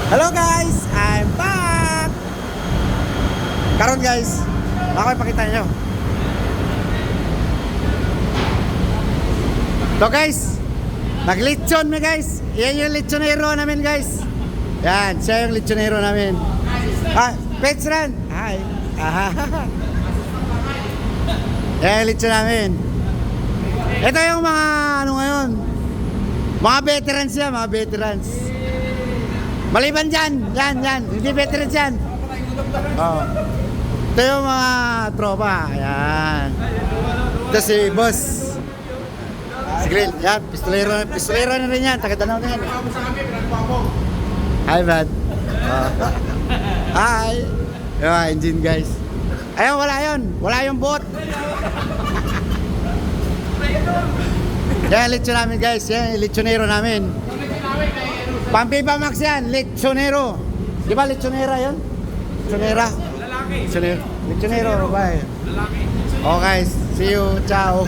Hello guys, I'm back. Karon guys, ako ipakita nyo. To guys, naglitsyon mi guys. Yan yung litsonero namin guys. Yan, siya yung litsonero namin. Pets Run. Hi. Yan yung litsyon namin. Ito yung mga ano ngayon. Mga veterans yan, mga veterans. Maliban dyan, yan, hindi veterans yan. Oh. Ito yung mga tropa, yan. Ito si Boss. Si Grill, yan, pistolero na rin yan, taga-Danao na yan. Hi, Brad. Oh. Hi. Yung engine, guys. Ayun, wala yung boat. Yan, lechon namin, guys. Yan, lechonero namin. Pampiba Max yan, lechonero. Di ba lechonera yun? Lechonera? Lalaki. Lechonero, babae. Lalaki. Okay, see you. Ciao.